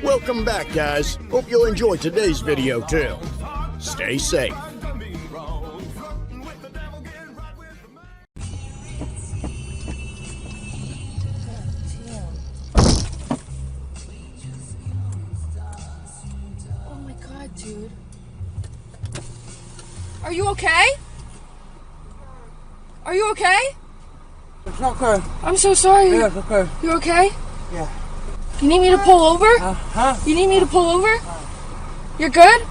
Welcome back, guys. Hope you'll enjoy today's video too. Stay safe. Oh my god, dude. Are you okay? Are you okay? It's not okay. I'm so sorry. Yeah, it's okay. You okay? Yeah. You need me to pull over? Huh? You need me to pull over? You're good?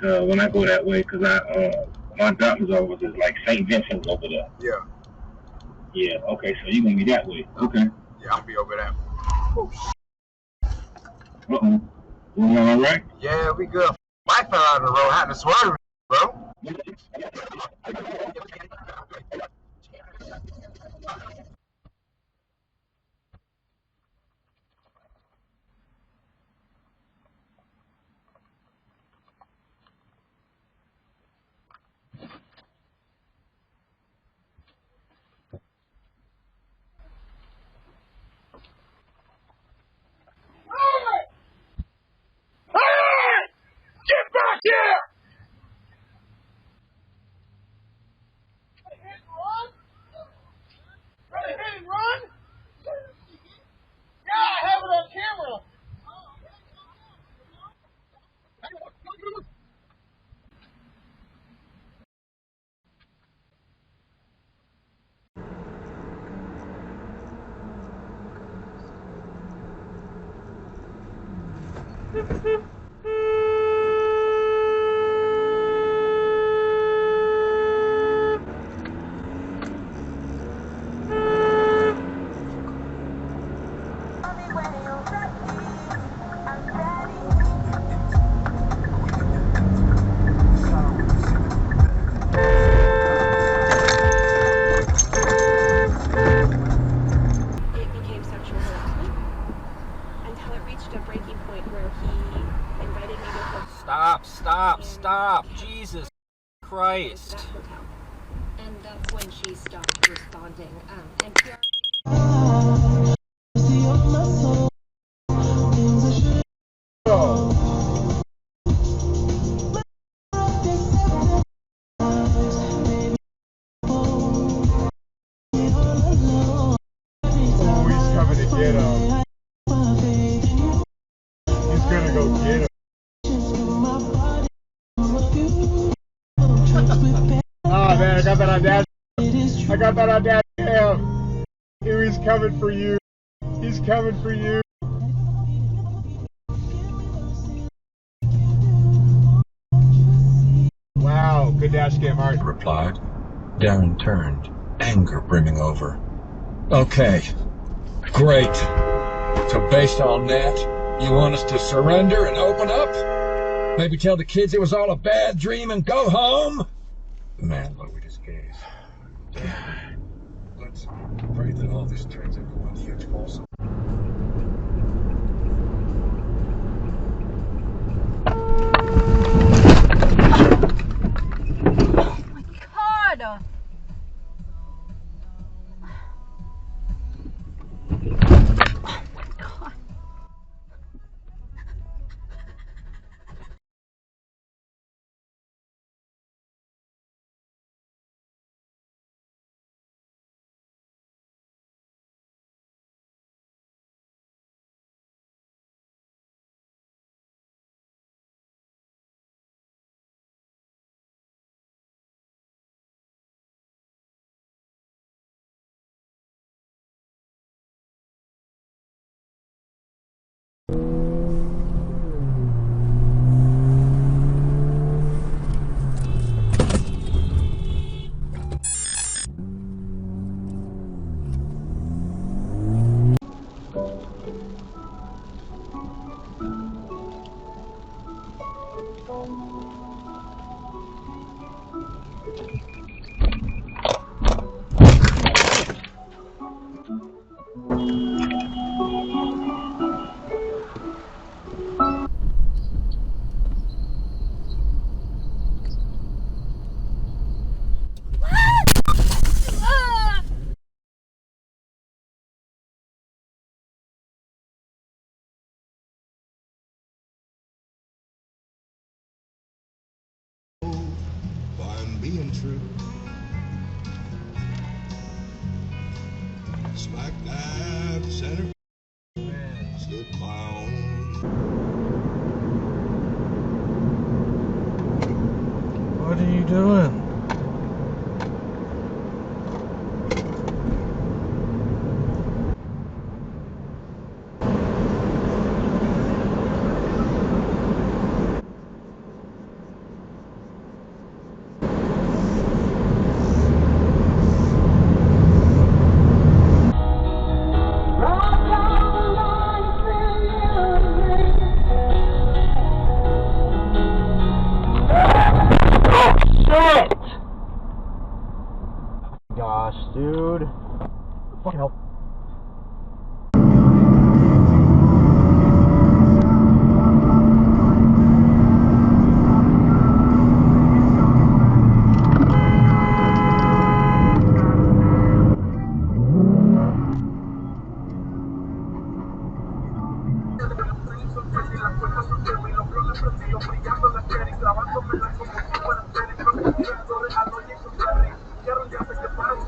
When I go that way, because my doctor's office is like St. Vincent's over there. Yeah. Yeah, okay, so you're going to be that way. Okay. Yeah, I'll be over there. Uh-oh. You all right? Yeah, we good. Mike fell out of the road, had to swerve, bro. Get back here! Run? Yeah, I have it on camera. Stop! Jesus Christ. And that's when she stopped responding. NPR. He's coming to get him. He's gonna go get him. Oh man, I got that on Dash. I got that on Dashcam. He's coming for you. He's coming for you. Wow, good Dashcam art. Replied. Darren turned, anger brimming over. Okay, great. So based on that, you want us to surrender and open up? Maybe tell the kids it was all a bad dream and go home? The man lowered his gaze. Let's pray that all this turns into one huge false. Oh my god! being true. Smack dab center. Stood my own. What are you doing? Gosh, dude. Fucking help.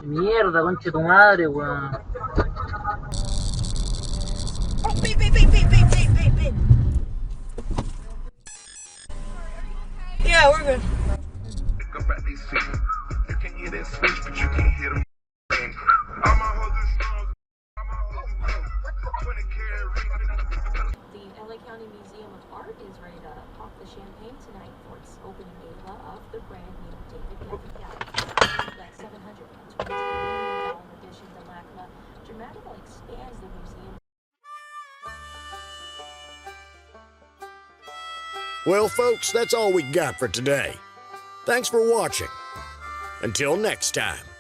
Mierda, conche tu madre, weón. Oh, beep, beep, beep, beep, beep, beep, beep, beep. Yeah, we're good. The LA County Museum of Art is ready to pop the champagne tonight for its opening gala of the brand new David Geffen gallery. The $720 million addition to LACMA dramatically expands the museum. Well, folks, that's all we got for today. Thanks for watching. Until next time.